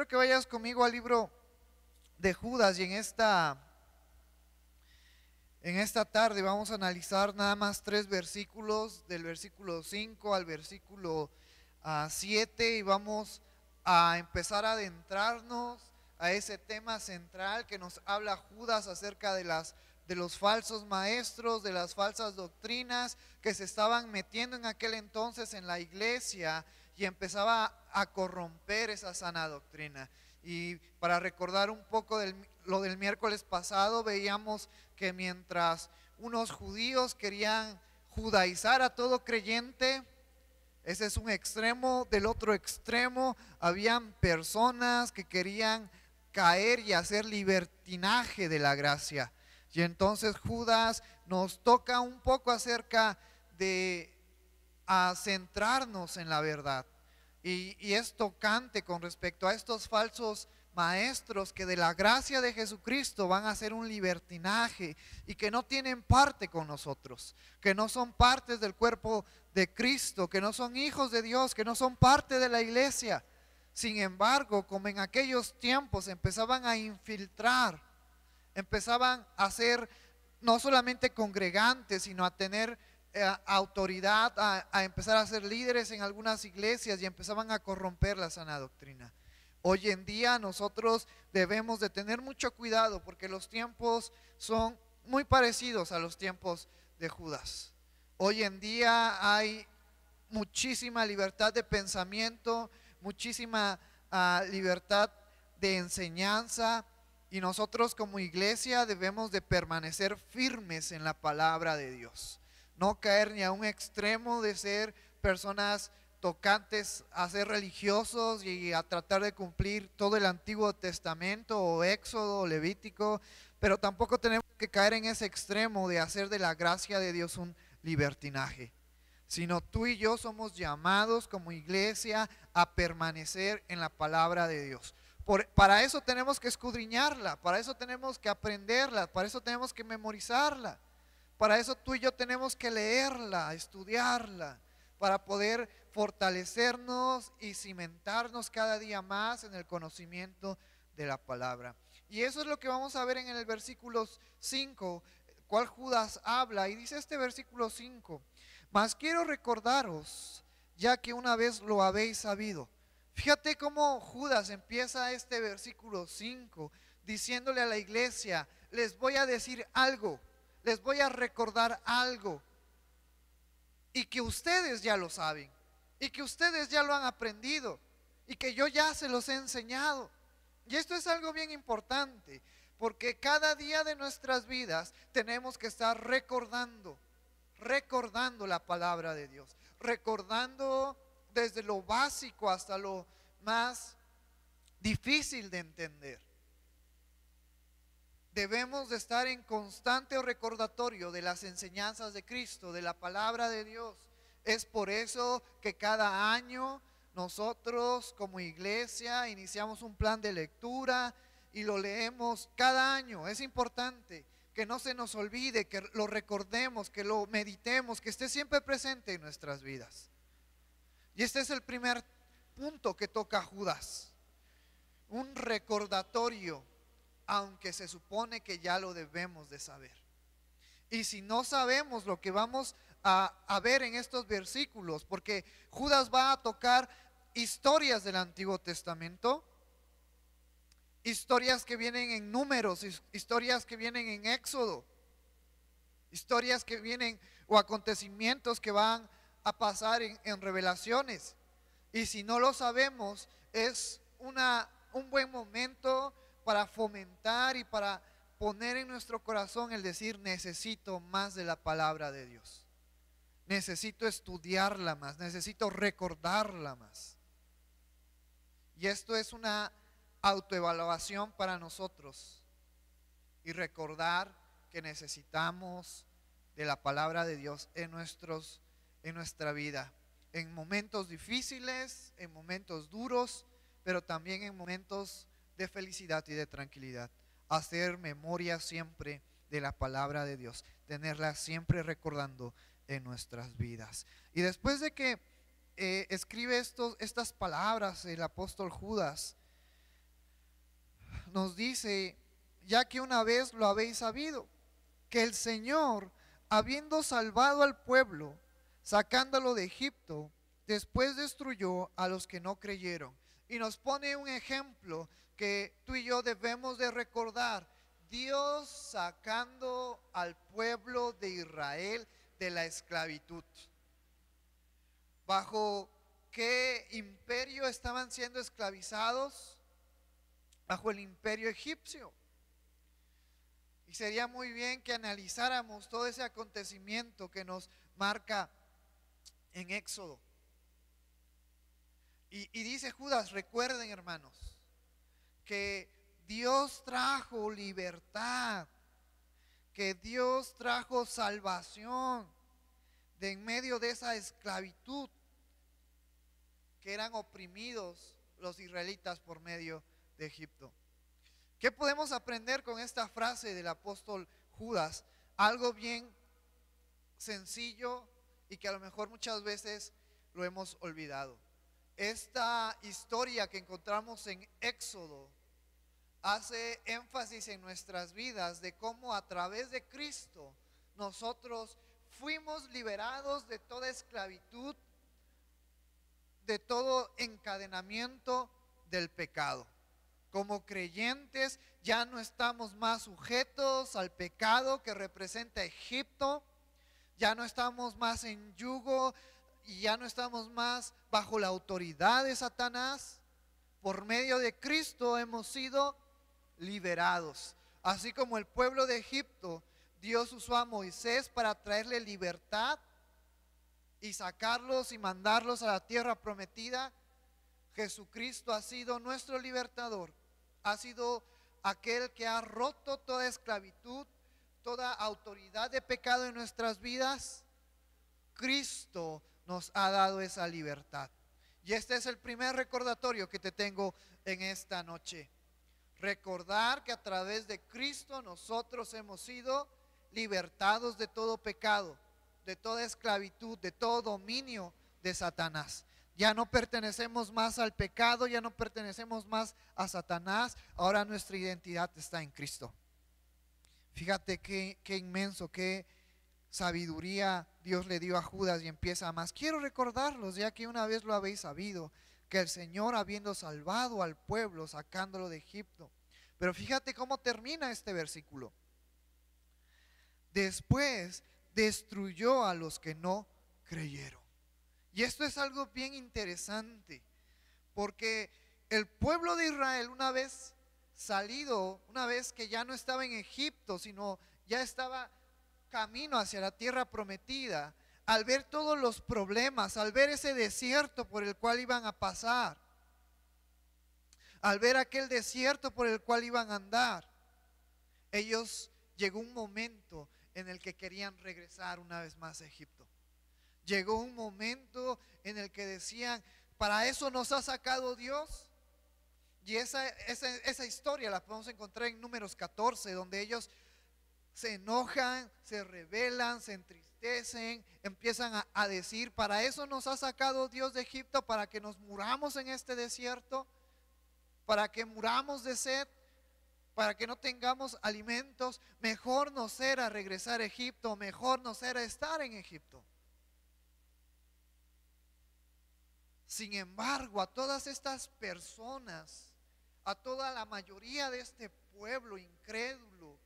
Quiero que vayas conmigo al libro de Judas y en esta tarde vamos a analizar nada más 3 versículos, del versículo 5 al versículo 7, y vamos a empezar a adentrarnos a ese tema central que nos habla Judas acerca de los falsos maestros, de las falsas doctrinas que se estaban metiendo en aquel entonces en la iglesia y empezaba a corromper esa sana doctrina. Y para recordar un poco lo del miércoles pasado, veíamos que mientras unos judíos querían judaizar a todo creyente, ese es un extremo, del otro extremo habían personas que querían caer y hacer libertinaje de la gracia. Y entonces Judas nos toca un poco acerca de centrarnos en la verdad. Y es tocante con respecto a estos falsos maestros que de la gracia de Jesucristo van a hacer un libertinaje y que no tienen parte con nosotros, que no son partes del cuerpo de Cristo, que no son hijos de Dios, que no son parte de la iglesia. Sin embargo, como en aquellos tiempos empezaban a infiltrar, empezaban a ser no solamente congregantes, sino a tener autoridad, a empezar a ser líderes en algunas iglesias, y empezaban a corromper la sana doctrina. Hoy en día nosotros debemos de tener mucho cuidado porque los tiempos son muy parecidos a los tiempos de Judas. Hoy en día hay muchísima libertad de pensamiento, muchísima libertad de enseñanza, y nosotros como iglesia debemos de permanecer firmes en la palabra de Dios. No caer ni a un extremo de ser personas tocantes a ser religiosos y a tratar de cumplir todo el Antiguo Testamento o Éxodo o Levítico, pero tampoco tenemos que caer en ese extremo de hacer de la gracia de Dios un libertinaje, sino tú y yo somos llamados como iglesia a permanecer en la palabra de Dios. Para eso tenemos que escudriñarla, para eso tenemos que aprenderla, para eso tenemos que memorizarla, para eso tú y yo tenemos que leerla, estudiarla, para poder fortalecernos y cimentarnos cada día más en el conocimiento de la palabra. Y eso es lo que vamos a ver en el versículo 5, cual Judas habla, y dice este versículo 5: mas quiero recordaros, ya que una vez lo habéis sabido. Fíjate cómo Judas empieza este versículo 5 diciéndole a la iglesia: les voy a decir algo, les voy a recordar algo, y que ustedes ya lo saben, y que ustedes ya lo han aprendido, y que yo ya se los he enseñado. Y esto es algo bien importante, porque cada día de nuestras vidas tenemos que estar recordando la palabra de Dios, recordando desde lo básico hasta lo más difícil de entender. Debemos de estar en constante recordatorio de las enseñanzas de Cristo, de la palabra de Dios. Es por eso que cada año nosotros como iglesia iniciamos un plan de lectura y lo leemos cada año. Es importante que no se nos olvide, que lo recordemos, que lo meditemos, que esté siempre presente en nuestras vidas. Y este es el primer punto que toca Judas: un recordatorio, aunque se supone que ya lo debemos de saber. Y si no sabemos lo que vamos a ver en estos versículos, porque Judas va a tocar historias del Antiguo Testamento, historias que vienen en Números, historias que vienen en Éxodo, historias que vienen o acontecimientos que van a pasar en Revelaciones. Y si no lo sabemos, es un buen momento para fomentar y para poner en nuestro corazón el decir: necesito más de la palabra de Dios, necesito estudiarla más, necesito recordarla más. Y esto es una autoevaluación para nosotros, y recordar que necesitamos de la palabra de Dios en nuestra vida, en momentos difíciles, en momentos duros, pero también en momentos de felicidad y de tranquilidad. Hacer memoria siempre de la palabra de Dios, tenerla siempre recordando en nuestras vidas. Y después de que escribe estas palabras el apóstol Judas, nos dice, ya que una vez lo habéis sabido, que el Señor, habiendo salvado al pueblo, sacándolo de Egipto, después destruyó a los que no creyeron. Y nos pone un ejemplo que tú y yo debemos de recordar. Dios sacando al pueblo de Israel de la esclavitud. ¿Bajo qué imperio estaban siendo esclavizados? Bajo el imperio egipcio. Y sería muy bien que analizáramos todo ese acontecimiento que nos marca en Éxodo. Y dice Judas, recuerden hermanos, que Dios trajo libertad, que Dios trajo salvación de en medio de esa esclavitud que eran oprimidos los israelitas por medio de Egipto. ¿Qué podemos aprender con esta frase del apóstol Judas? Algo bien sencillo y que a lo mejor muchas veces lo hemos olvidado. Esta historia que encontramos en Éxodo hace énfasis en nuestras vidas de cómo a través de Cristo nosotros fuimos liberados de toda esclavitud, de todo encadenamiento del pecado. Como creyentes ya no estamos más sujetos al pecado que representa Egipto, ya no estamos más en yugo y ya no estamos más bajo la autoridad de Satanás. Por medio de Cristo hemos sido liberados. Así como el pueblo de Egipto, Dios usó a Moisés para traerle libertad y sacarlos y mandarlos a la tierra prometida. Jesucristo ha sido nuestro libertador, ha sido aquel que ha roto toda esclavitud, toda autoridad de pecado en nuestras vidas. Cristo nos ha dado esa libertad. Y este es el primer recordatorio que te tengo en esta noche. Recordar que a través de Cristo nosotros hemos sido libertados de todo pecado, de toda esclavitud, de todo dominio de Satanás. Ya no pertenecemos más al pecado, ya no pertenecemos más a Satanás. Ahora nuestra identidad está en Cristo. Fíjate qué inmenso, qué sabiduría Dios le dio a Judas y empieza más. Quiero recordarlos, ya que una vez lo habéis sabido, que el Señor habiendo salvado al pueblo, sacándolo de Egipto. Pero fíjate cómo termina este versículo. Después destruyó a los que no creyeron. Y esto es algo bien interesante, porque el pueblo de Israel, una vez salido, una vez que ya no estaba en Egipto, sino ya estaba camino hacia la tierra prometida, al ver todos los problemas, al ver ese desierto por el cual iban a pasar, al ver aquel desierto por el cual iban a andar, ellos llegó un momento en el que querían regresar una vez más a Egipto. Llegó un momento en el que decían, ¿para eso nos ha sacado Dios? Y esa historia la podemos encontrar en Números 14, donde ellos se enojan, se rebelan, se entristecen, empiezan a decir, ¿para eso nos ha sacado Dios de Egipto? ¿Para que nos muramos en este desierto? ¿Para que muramos de sed? ¿Para que no tengamos alimentos? Mejor nos era regresar a Egipto, mejor nos era estar en Egipto. Sin embargo, a todas estas personas, a toda la mayoría de este pueblo incrédulo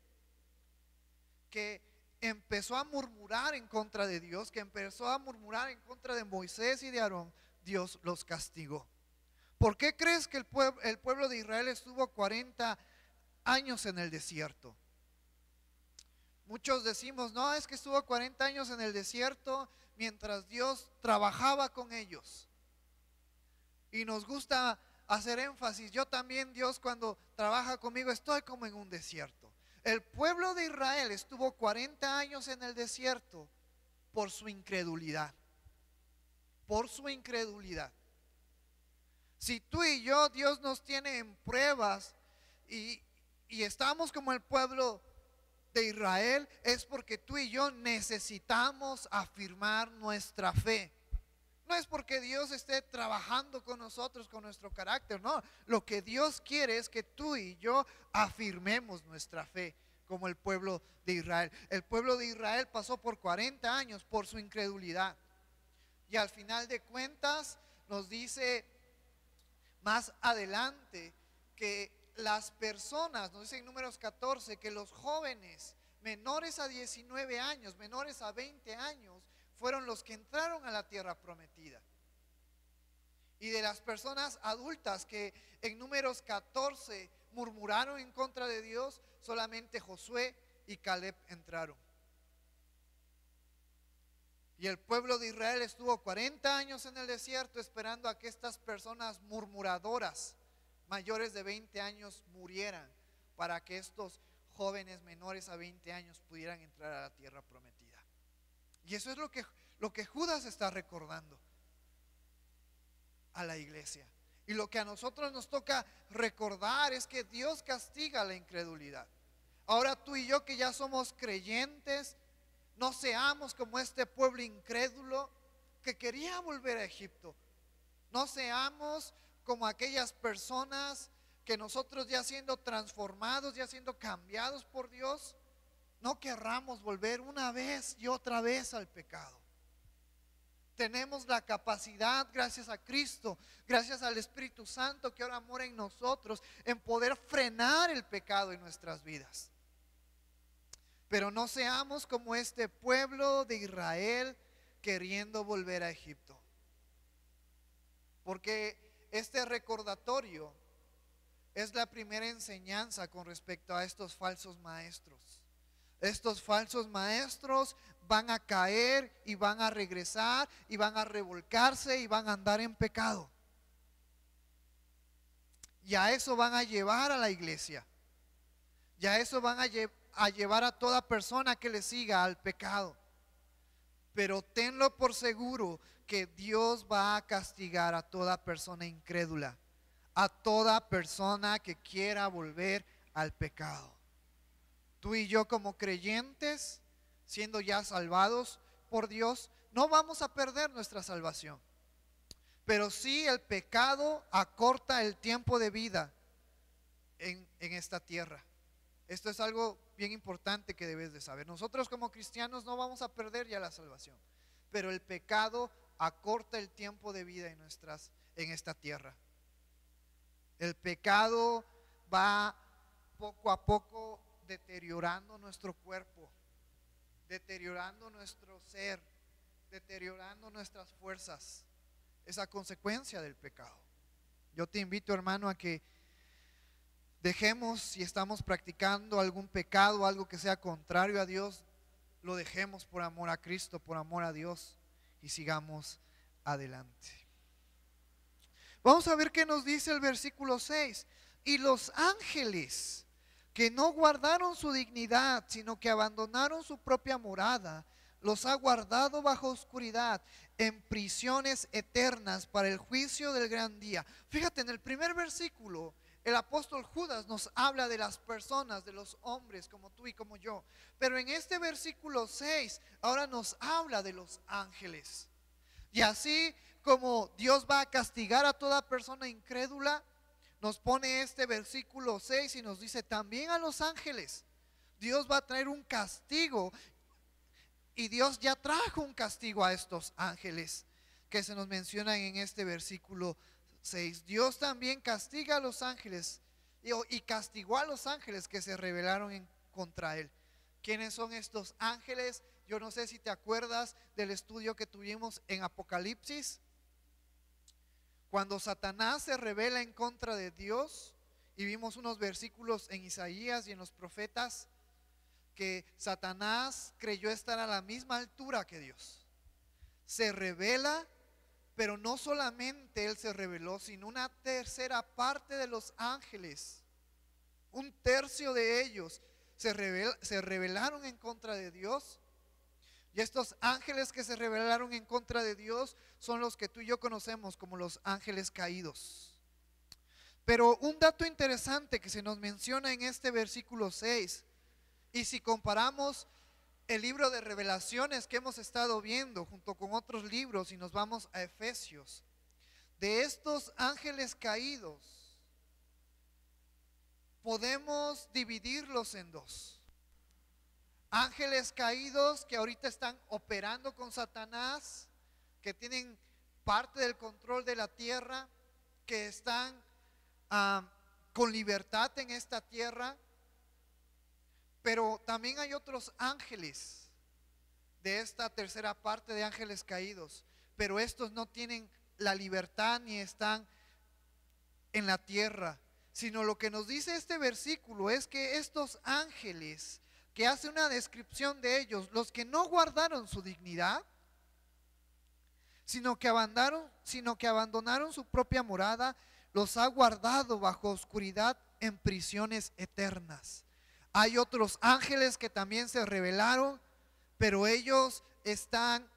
que empezó a murmurar en contra de Dios, que empezó a murmurar en contra de Moisés y de Aarón, Dios los castigó. ¿Por qué crees que el pueblo de Israel estuvo 40 años en el desierto? Muchos decimos, no, es que estuvo 40 años en el desierto mientras Dios trabajaba con ellos. Y nos gusta hacer énfasis, yo también, Dios cuando trabaja conmigo estoy como en un desierto. El pueblo de Israel estuvo 40 años en el desierto por su incredulidad. Por su incredulidad. Si tú y yo, Dios nos tiene en pruebas y estamos como el pueblo de Israel, es porque tú y yo necesitamos afirmar nuestra fe. No es porque Dios esté trabajando con nosotros, con nuestro carácter, no. Lo que Dios quiere es que tú y yo afirmemos nuestra fe como el pueblo de Israel. El pueblo de Israel pasó por 40 años por su incredulidad. Y al final de cuentas nos dice más adelante que las personas, nos dice en Números 14, que los jóvenes menores a 19 años, menores a 20 años, fueron los que entraron a la tierra prometida. Y de las personas adultas que en Números 14 murmuraron en contra de Dios, solamente Josué y Caleb entraron. Y el pueblo de Israel estuvo 40 años en el desierto esperando a que estas personas murmuradoras mayores de 20 años murieran para que estos jóvenes menores a 20 años pudieran entrar a la tierra prometida. Y eso es lo que Judas está recordando a la iglesia. Y lo que a nosotros nos toca recordar es que Dios castiga la incredulidad. Ahora tú y yo que ya somos creyentes, no seamos como este pueblo incrédulo que quería volver a Egipto. No seamos como aquellas personas que nosotros ya siendo transformados, ya siendo cambiados por Dios, no querramos volver una vez y otra vez al pecado. Tenemos la capacidad, gracias a Cristo, gracias al Espíritu Santo que ahora mora en nosotros, en poder frenar el pecado en nuestras vidas. Pero no seamos como este pueblo de Israel queriendo volver a Egipto. Porque este recordatorio es la primera enseñanza con respecto a estos falsos maestros. Estos falsos maestros van a caer y van a regresar y van a revolcarse y van a andar en pecado. Y a eso van a llevar a la iglesia. Y a eso van a llevar a toda persona que le siga al pecado. Pero tenlo por seguro que Dios va a castigar a toda persona incrédula, a toda persona que quiera volver al pecado. Tú y yo como creyentes, siendo ya salvados por Dios, no vamos a perder nuestra salvación. Pero sí el pecado acorta el tiempo de vida en esta tierra. Esto es algo bien importante que debes de saber. Nosotros como cristianos no vamos a perder ya la salvación, pero el pecado acorta el tiempo de vida en esta tierra. El pecado va poco a poco deteriorando nuestro cuerpo, deteriorando nuestro ser, deteriorando nuestras fuerzas. Es a consecuencia del pecado. Yo te invito, hermano, a que dejemos, si estamos practicando algún pecado, algo que sea contrario a Dios, lo dejemos por amor a Cristo, por amor a Dios, y sigamos adelante. Vamos a ver qué nos dice el versículo 6. Y los ángeles que no guardaron su dignidad, sino que abandonaron su propia morada, los ha guardado bajo oscuridad, en prisiones eternas para el juicio del gran día. Fíjate, en el primer versículo el apóstol Judas nos habla de las personas, de los hombres como tú y como yo. Pero en este versículo 6 ahora nos habla de los ángeles. Y así como Dios va a castigar a toda persona incrédula, nos pone este versículo 6 y nos dice también a los ángeles. Dios va a traer un castigo. Y Dios ya trajo un castigo a estos ángeles que se nos mencionan en este versículo 6. Dios también castiga a los ángeles y castigó a los ángeles que se rebelaron contra él. ¿Quiénes son estos ángeles? Yo no sé si te acuerdas del estudio que tuvimos en Apocalipsis. Cuando Satanás se rebela en contra de Dios, y vimos unos versículos en Isaías y en los profetas, que Satanás creyó estar a la misma altura que Dios. Se rebela, pero no solamente él se rebeló, sino una tercera parte de los ángeles, un tercio de ellos se rebelaron en contra de Dios. Y estos ángeles que se rebelaron en contra de Dios son los que tú y yo conocemos como los ángeles caídos. Pero un dato interesante que se nos menciona en este versículo 6, y si comparamos el libro de Revelaciones que hemos estado viendo junto con otros libros, y nos vamos a Efesios, de estos ángeles caídos, podemos dividirlos en dos. Ángeles caídos que ahorita están operando con Satanás, que tienen parte del control de la tierra, que están con libertad en esta tierra. Pero también hay otros ángeles de esta tercera parte de ángeles caídos, pero estos no tienen la libertad ni están en la tierra, sino lo que nos dice este versículo es que estos ángeles, que hace una descripción de ellos, los que no guardaron su dignidad, sino que abandonaron su propia morada, los ha guardado bajo oscuridad en prisiones eternas. Hay otros ángeles que también se rebelaron, pero ellos están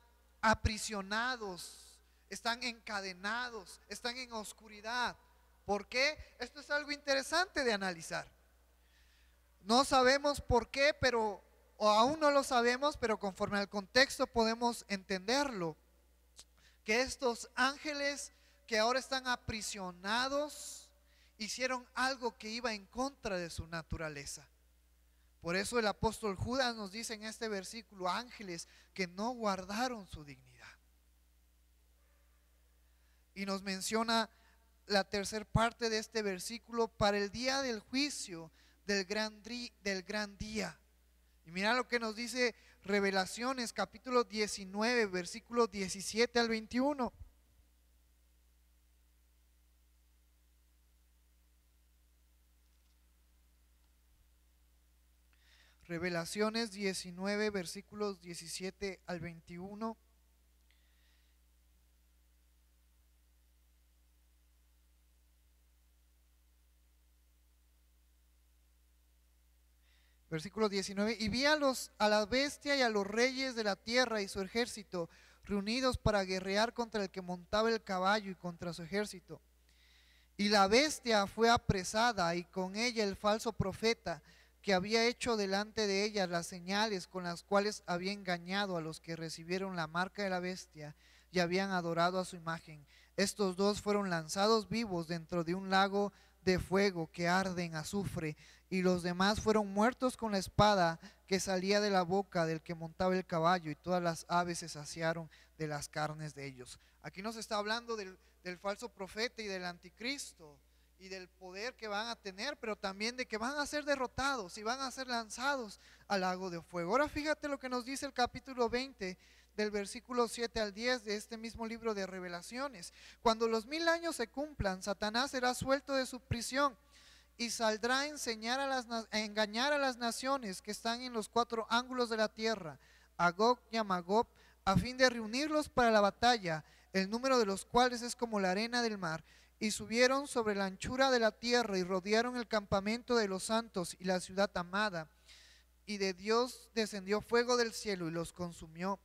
aprisionados, están encadenados, están en oscuridad. ¿Por qué? Esto es algo interesante de analizar. No sabemos por qué, o aún no lo sabemos, pero conforme al contexto podemos entenderlo. Que estos ángeles que ahora están aprisionados hicieron algo que iba en contra de su naturaleza. Por eso el apóstol Judas nos dice en este versículo, ángeles que no guardaron su dignidad. Y nos menciona la tercera parte de este versículo, para el día del juicio del gran día. Y mira lo que nos dice Revelaciones capítulo 19, versículos 17 al 21. Revelaciones 19, versículos 17 al 21. Versículo 19, y vi a la bestia y a los reyes de la tierra y su ejército reunidos para guerrear contra el que montaba el caballo y contra su ejército. Y la bestia fue apresada y con ella el falso profeta, que había hecho delante de ella las señales con las cuales había engañado a los que recibieron la marca de la bestia y habían adorado a su imagen. Estos dos fueron lanzados vivos dentro de un lago de fuego que arde en azufre, y los demás fueron muertos con la espada que salía de la boca del que montaba el caballo, y todas las aves se saciaron de las carnes de ellos. Aquí nos está hablando del falso profeta y del anticristo y del poder que van a tener, pero también de que van a ser derrotados y van a ser lanzados al lago de fuego. Ahora fíjate lo que nos dice el capítulo 20 del versículo 7 al 10 de este mismo libro de Revelaciones. Cuando los 1000 años se cumplan, Satanás será suelto de su prisión y saldrá a engañar a las naciones que están en los 4 ángulos de la tierra, a Gog y a Magog, a fin de reunirlos para la batalla, el número de los cuales es como la arena del mar. Y subieron sobre la anchura de la tierra y rodearon el campamento de los santos y la ciudad amada. Y de Dios descendió fuego del cielo y los consumió.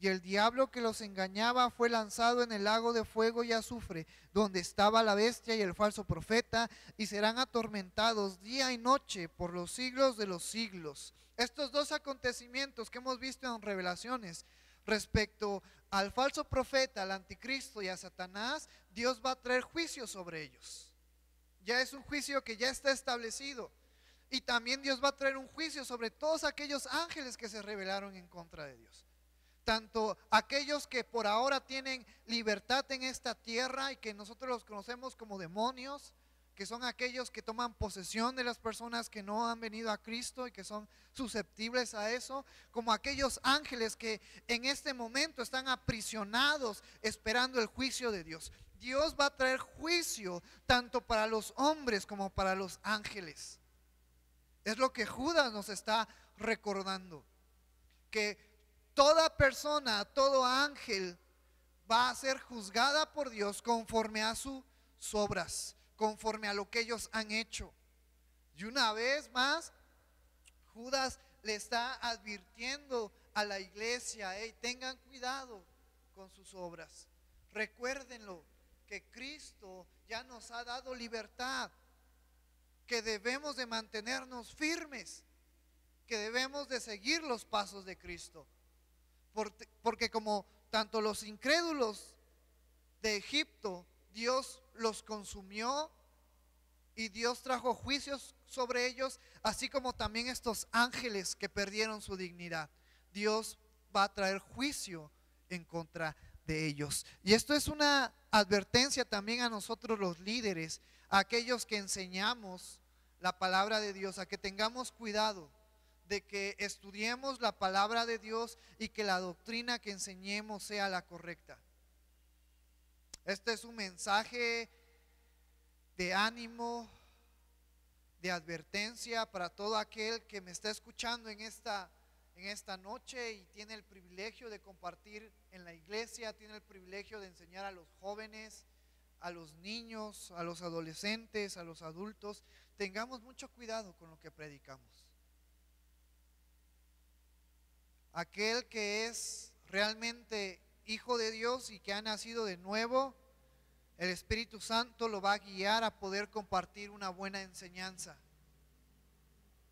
Y el diablo que los engañaba fue lanzado en el lago de fuego y azufre, donde estaba la bestia y el falso profeta, y serán atormentados día y noche por los siglos de los siglos. Estos dos acontecimientos que hemos visto en Revelaciones respecto al falso profeta, al anticristo y a Satanás, Dios va a traer juicio sobre ellos. Ya es un juicio que ya está establecido. Y también Dios va a traer un juicio sobre todos aquellos ángeles que se rebelaron en contra de Dios. Tanto aquellos que por ahora tienen libertad en esta tierra y que nosotros los conocemos como demonios, que son aquellos que toman posesión de las personas que no han venido a Cristo y que son susceptibles a eso, como aquellos ángeles que en este momento están aprisionados esperando el juicio de Dios. Dios va a traer juicio tanto para los hombres como para los ángeles. Es lo que Judas nos está recordando, que toda persona, todo ángel va a ser juzgada por Dios conforme a sus obras, conforme a lo que ellos han hecho. Y una vez más, Judas le está advirtiendo a la iglesia: hey, tengan cuidado con sus obras. Recuérdenlo, que Cristo ya nos ha dado libertad, que debemos de mantenernos firmes, que debemos de seguir los pasos de Cristo. Porque como tanto los incrédulos de Egipto, Dios los consumió y Dios trajo juicios sobre ellos, así como también estos ángeles que perdieron su dignidad. Dios va a traer juicio en contra de ellos. Y esto es una advertencia también a nosotros los líderes, a aquellos que enseñamos la palabra de Dios, a que tengamos cuidado de que estudiemos la palabra de Dios y que la doctrina que enseñemos sea la correcta. Este es un mensaje de ánimo, de advertencia para todo aquel que me está escuchando en esta noche y tiene el privilegio de compartir en la iglesia, tiene el privilegio de enseñar a los jóvenes, a los niños, a los adolescentes, a los adultos. Tengamos mucho cuidado con lo que predicamos. Aquel que es realmente hijo de Dios y que ha nacido de nuevo, el Espíritu Santo lo va a guiar a poder compartir una buena enseñanza.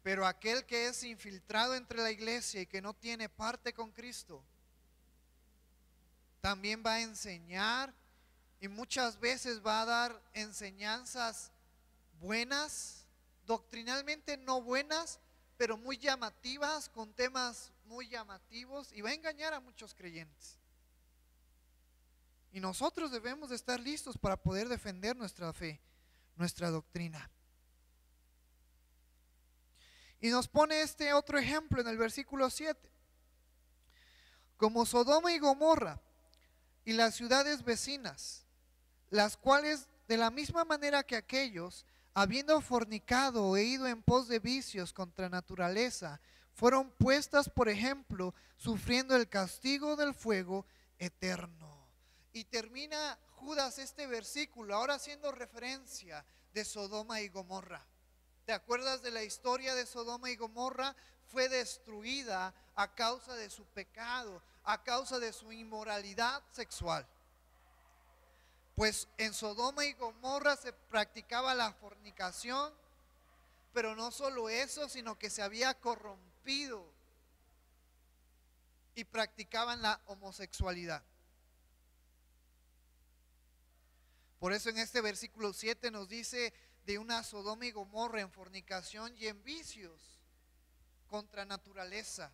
Pero aquel que es infiltrado entre la iglesia y que no tiene parte con Cristo, también va a enseñar y muchas veces va a dar enseñanzas buenas, doctrinalmente no buenas, pero muy llamativas, con temas muy llamativos, y va a engañar a muchos creyentes. Y nosotros debemos de estar listos para poder defender nuestra fe, nuestra doctrina. Y nos pone este otro ejemplo en el versículo 7. Como Sodoma y Gomorra y las ciudades vecinas, las cuales de la misma manera que aquellos, habiendo fornicado e ido en pos de vicios contra naturaleza, fueron puestas por ejemplo, sufriendo el castigo del fuego eterno. Y termina Judas este versículo ahora haciendo referencia de Sodoma y Gomorra. ¿Te acuerdas de la historia de Sodoma y Gomorra? Fue destruida a causa de su pecado, a causa de su inmoralidad sexual. Pues en Sodoma y Gomorra se practicaba la fornicación, pero no solo eso, sino que se había corrompido y practicaban la homosexualidad. Por eso en este versículo 7 nos dice de una Sodoma y Gomorra en fornicación y en vicios contra naturaleza.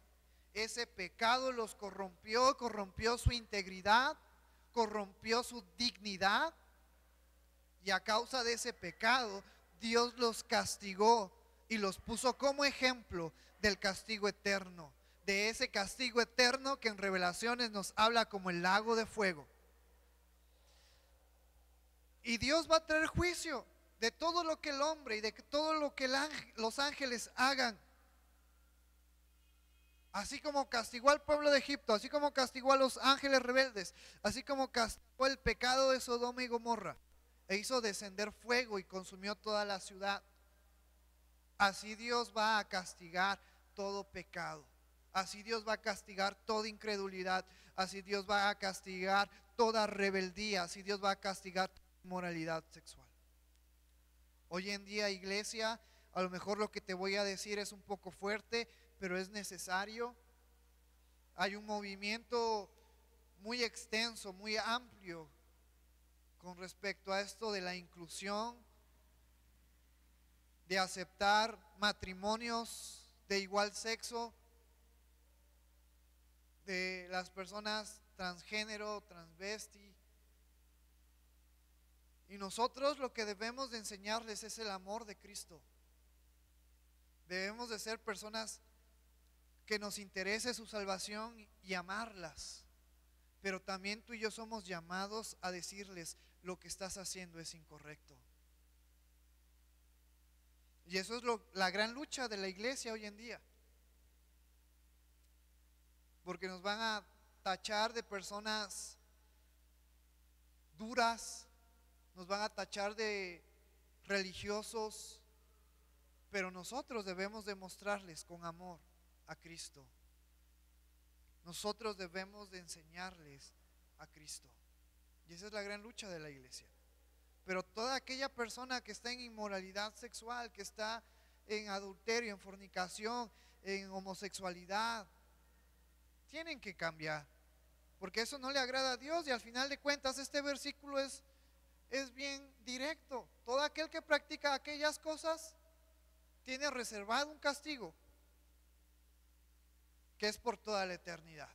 Ese pecado los corrompió su integridad, corrompió su dignidad, y a causa de ese pecado Dios los castigó y los puso como ejemplo del castigo eterno, de ese castigo eterno que en Revelaciones nos habla como el lago de fuego. Y Dios va a traer juicio de todo lo que el hombre y de todo lo que los ángeles hagan. Así como castigó al pueblo de Egipto, así como castigó a los ángeles rebeldes, así como castigó el pecado de Sodoma y Gomorra, e hizo descender fuego y consumió toda la ciudad. Así Dios va a castigar todo pecado. Así Dios va a castigar toda incredulidad. Así Dios va a castigar toda rebeldía. Así Dios va a castigar toda inmoralidad sexual. Hoy en día, iglesia, a lo mejor lo que te voy a decir es un poco fuerte, pero es necesario. Hay un movimiento muy extenso, muy amplio con respecto a esto de la inclusión, de aceptar matrimonios de igual sexo, de las personas transgénero, transvesti. Y nosotros lo que debemos de enseñarles es el amor de Cristo. Debemos de ser personas que nos interese su salvación y amarlas. Pero también tú y yo somos llamados a decirles: lo que estás haciendo es incorrecto. Y eso es la gran lucha de la iglesia hoy en día. Porque nos van a tachar de personas duras, nos van a tachar de religiosos, pero nosotros debemos demostrarles con amor a Cristo. Nosotros debemos de enseñarles a Cristo. Y esa es la gran lucha de la iglesia. Pero toda aquella persona que está en inmoralidad sexual, que está en adulterio, en fornicación, en homosexualidad. Tienen que cambiar, porque eso no le agrada a Dios. Y al final de cuentas este versículo es bien directo. Todo aquel que practica aquellas cosas tiene reservado un castigo que es por toda la eternidad.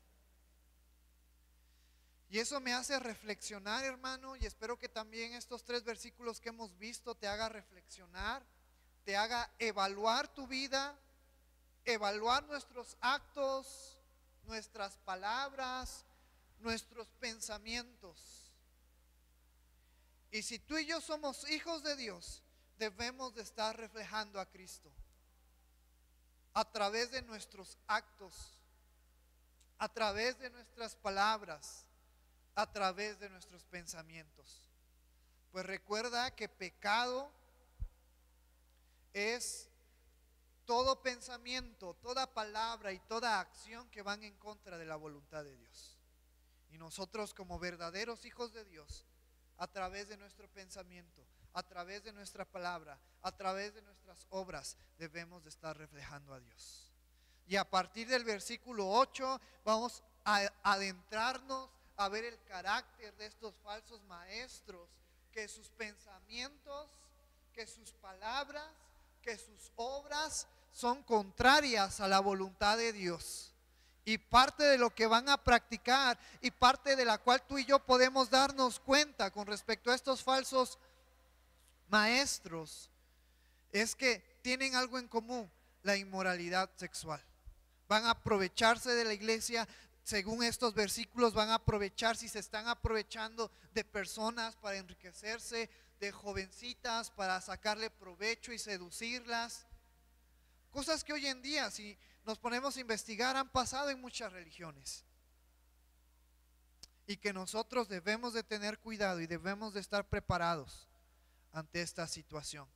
Y eso me hace reflexionar, hermano, y espero que también estos 3 versículos que hemos visto te haga reflexionar, te haga evaluar tu vida, evaluar nuestros actos, nuestras palabras, nuestros pensamientos. Y si tú y yo somos hijos de Dios, debemos de estar reflejando a Cristo a través de nuestros actos, a través de nuestras palabras, a través de nuestros pensamientos. Pues recuerda que pecado es todo pensamiento, toda palabra y toda acción que van en contra de la voluntad de Dios. Y nosotros, como verdaderos hijos de Dios, a través de nuestro pensamiento, a través de nuestra palabra, a través de nuestras obras, debemos de estar reflejando a Dios. Y a partir del versículo 8 vamos a adentrarnos a ver el carácter de estos falsos maestros, que sus pensamientos, que sus palabras, que sus obras son contrarias a la voluntad de Dios. Y parte de lo que van a practicar y parte de la cual tú y yo podemos darnos cuenta con respecto a estos falsos maestros es que tienen algo en común: la inmoralidad sexual. Van a aprovecharse de la iglesia. Según estos versículos, van a aprovechar, si se están aprovechando de personas para enriquecerse, de jovencitas para sacarle provecho y seducirlas. Cosas que hoy en día, si nos ponemos a investigar, han pasado en muchas religiones. Y que nosotros debemos de tener cuidado y debemos de estar preparados ante esta situación.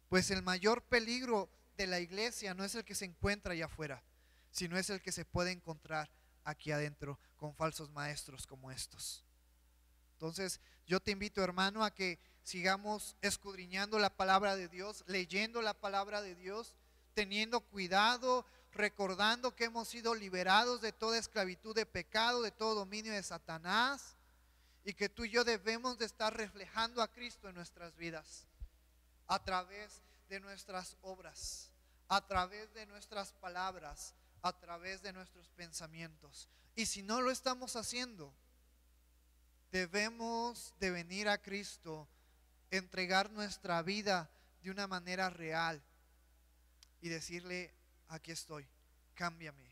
Pues el mayor peligro de la iglesia no es el que se encuentra allá afuera, sino es el que se puede encontrar aquí adentro con falsos maestros como estos. Entonces yo te invito, hermano, a que sigamos escudriñando la palabra de Dios, leyendo la palabra de Dios, teniendo cuidado, recordando que hemos sido liberados de toda esclavitud de pecado, de todo dominio de Satanás, y que tú y yo debemos de estar reflejando a Cristo en nuestras vidas, a través de nuestras obras, a través de nuestras palabras, a través de nuestros pensamientos. Y si no lo estamos haciendo, debemos de venir a Cristo, entregar nuestra vida de una manera real y decirle: aquí estoy, cámbiame,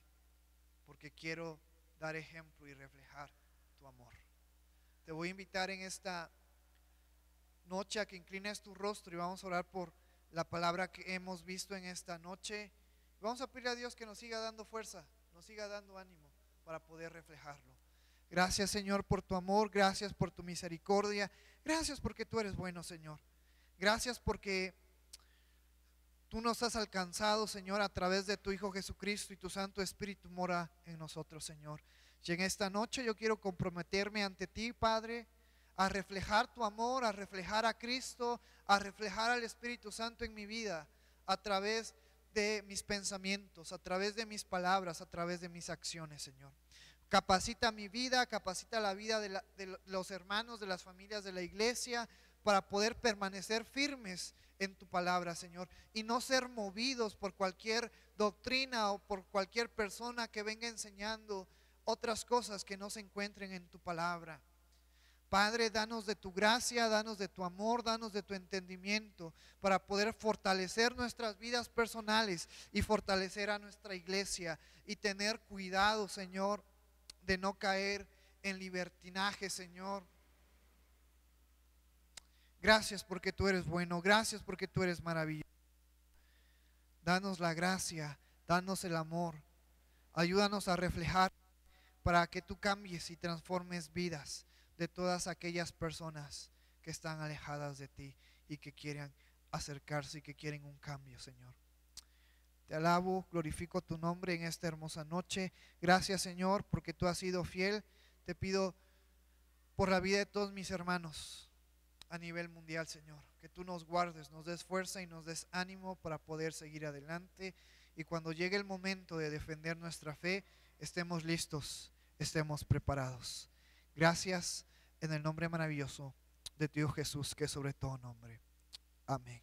porque quiero dar ejemplo y reflejar tu amor. Te voy a invitar en esta noche a que inclines tu rostro y vamos a orar por la palabra que hemos visto en esta noche. Vamos a pedirle a Dios que nos siga dando fuerza, nos siga dando ánimo para poder reflejarlo. Gracias, Señor, por tu amor, gracias por tu misericordia, gracias porque tú eres bueno, Señor. Gracias porque tú nos has alcanzado, Señor, a través de tu Hijo Jesucristo, y tu Santo Espíritu mora en nosotros, Señor. Y en esta noche yo quiero comprometerme ante ti, Padre, a reflejar tu amor, a reflejar a Cristo, a reflejar al Espíritu Santo en mi vida, a través de mis pensamientos, a través de mis palabras, a través de mis acciones, Señor. Capacita mi vida, capacita la vida de los hermanos, de las familias de la iglesia, para poder permanecer firmes en tu palabra, Señor, y no ser movidos por cualquier doctrina o por cualquier persona que venga enseñando otras cosas que no se encuentren en tu palabra. Padre, danos de tu gracia, danos de tu amor, danos de tu entendimiento para poder fortalecer nuestras vidas personales y fortalecer a nuestra iglesia, y tener cuidado, Señor, de no caer en libertinaje, Señor. Gracias porque tú eres bueno, gracias porque tú eres maravilloso. Danos la gracia, danos el amor, ayúdanos a reflejar para que tú cambies y transformes vidas de todas aquellas personas que están alejadas de ti y que quieren acercarse y que quieren un cambio, Señor. Te alabo, glorifico tu nombre en esta hermosa noche. Gracias, Señor, porque tú has sido fiel. Te pido por la vida de todos mis hermanos a nivel mundial, Señor, que tú nos guardes, nos des fuerza y nos des ánimo para poder seguir adelante. y cuando llegue el momento de defender nuestra fe, estemos listos, estemos preparados. Gracias en el nombre maravilloso de tu Hijo Jesús, que es sobre todo nombre. Amén.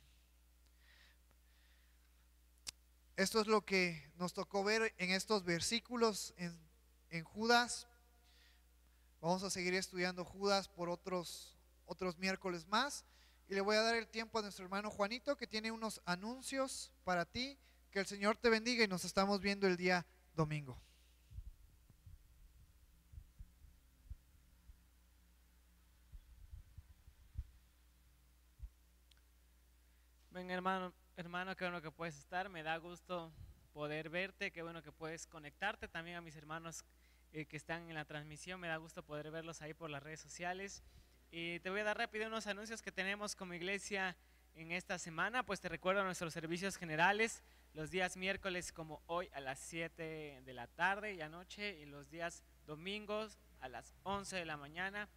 Esto es lo que nos tocó ver en estos versículos en Judas. Vamos a seguir estudiando Judas por otros miércoles más. Y le voy a dar el tiempo a nuestro hermano Juanito, que tiene unos anuncios para ti. Que el Señor te bendiga y nos estamos viendo el día domingo. Ven, hermano, qué bueno que puedes estar. Me da gusto poder verte, qué bueno que puedes conectarte. También a mis hermanos que están en la transmisión, me da gusto poder verlos ahí por las redes sociales. Y te voy a dar rápido unos anuncios que tenemos como iglesia en esta semana. Pues te recuerdo nuestros servicios generales, los días miércoles como hoy a las 7 de la tarde y anoche, y los días domingos a las 11 de la mañana,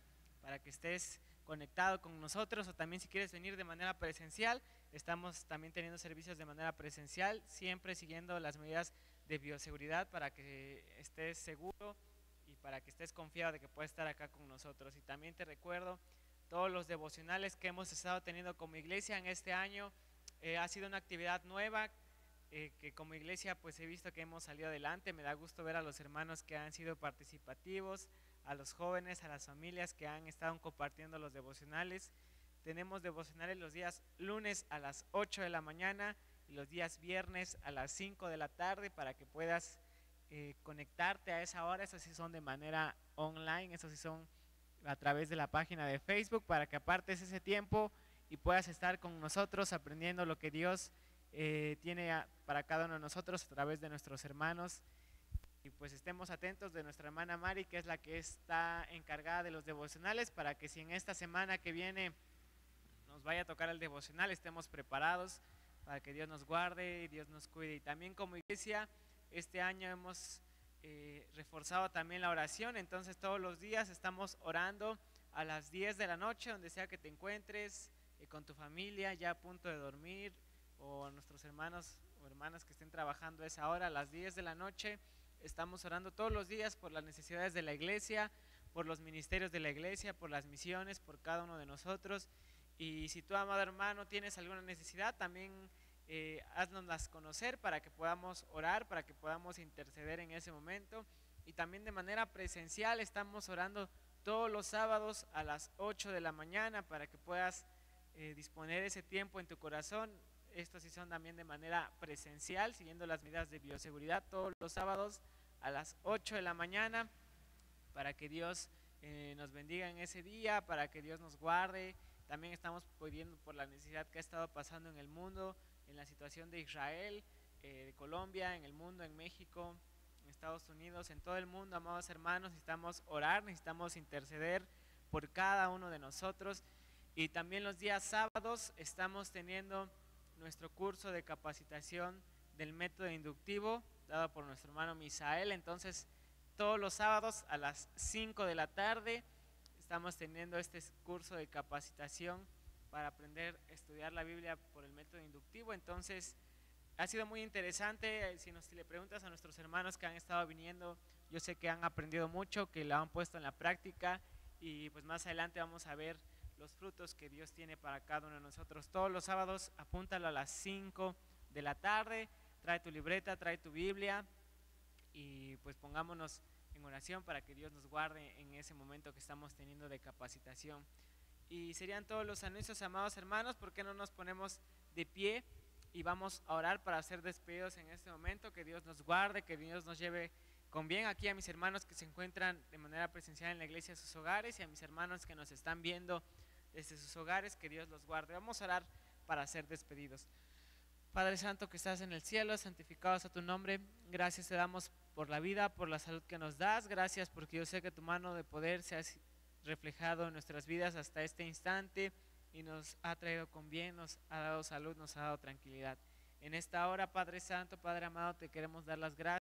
para que estés conectado con nosotros. O también si quieres venir de manera presencial, estamos también teniendo servicios de manera presencial, siempre siguiendo las medidas de bioseguridad para que estés seguro y para que estés confiado de que puedes estar acá con nosotros. Y también te recuerdo todos los devocionales que hemos estado teniendo como iglesia en este año. Ha sido una actividad nueva que como iglesia pues he visto que hemos salido adelante. Me da gusto ver a los hermanos que han sido participativos, a los jóvenes, a las familias que han estado compartiendo los devocionales. Tenemos devocionales los días lunes a las 8 de la mañana y los días viernes a las 5 de la tarde, para que puedas conectarte a esa hora. Esos sí son de manera online, esos sí son a través de la página de Facebook, para que apartes ese tiempo y puedas estar con nosotros aprendiendo lo que Dios tiene para cada uno de nosotros a través de nuestros hermanos. Y pues estemos atentos de nuestra hermana Mari, que es la que está encargada de los devocionales, para que si en esta semana que viene nos vaya a tocar el devocional, estemos preparados para que Dios nos guarde y Dios nos cuide. Y también como iglesia, este año hemos reforzado también la oración. Entonces todos los días estamos orando a las 10 de la noche, donde sea que te encuentres, con tu familia ya a punto de dormir, o nuestros hermanos o hermanas que estén trabajando a esa hora. A las 10 de la noche estamos orando todos los días por las necesidades de la iglesia, por los ministerios de la iglesia, por las misiones, por cada uno de nosotros. Y si tú, amado hermano, tienes alguna necesidad, también haznoslas conocer para que podamos orar, para que podamos interceder en ese momento. Y también de manera presencial estamos orando todos los sábados a las 8 de la mañana, para que puedas disponer ese tiempo en tu corazón. Estos sí son también de manera presencial, siguiendo las medidas de bioseguridad, todos los sábados a las 8 de la mañana, para que Dios nos bendiga en ese día, para que Dios nos guarde. También estamos pidiendo por la necesidad que ha estado pasando en el mundo, en la situación de Israel, de Colombia, en el mundo, en México, en Estados Unidos, en todo el mundo. Amados hermanos, necesitamos orar, necesitamos interceder por cada uno de nosotros. Y también los días sábados estamos teniendo nuestro curso de capacitación del método inductivo, dado por nuestro hermano Misael. Entonces todos los sábados a las 5 de la tarde estamos teniendo este curso de capacitación para aprender a estudiar la Biblia por el método inductivo. Entonces ha sido muy interesante. Si le preguntas a nuestros hermanos que han estado viniendo, yo sé que han aprendido mucho, que lo han puesto en la práctica, y pues más adelante vamos a ver los frutos que Dios tiene para cada uno de nosotros. Todos los sábados apúntalo a las 5 de la tarde, trae tu libreta, trae tu Biblia, y pues pongámonos en oración para que Dios nos guarde en ese momento que estamos teniendo de capacitación. Y serían todos los anuncios, amados hermanos. ¿Por qué no nos ponemos de pie y vamos a orar para ser despedidos en este momento? Que Dios nos guarde, que Dios nos lleve con bien. Aquí a mis hermanos que se encuentran de manera presencial en la iglesia a sus hogares, y a mis hermanos que nos están viendo desde sus hogares, que Dios los guarde. Vamos a orar para ser despedidos. Padre Santo que estás en el cielo, santificado sea tu nombre. Gracias te damos por la vida, por la salud que nos das. Gracias porque yo sé que tu mano de poder se ha reflejado en nuestras vidas hasta este instante y nos ha traído con bien, nos ha dado salud, nos ha dado tranquilidad. En esta hora, Padre Santo, Padre amado, te queremos dar las gracias.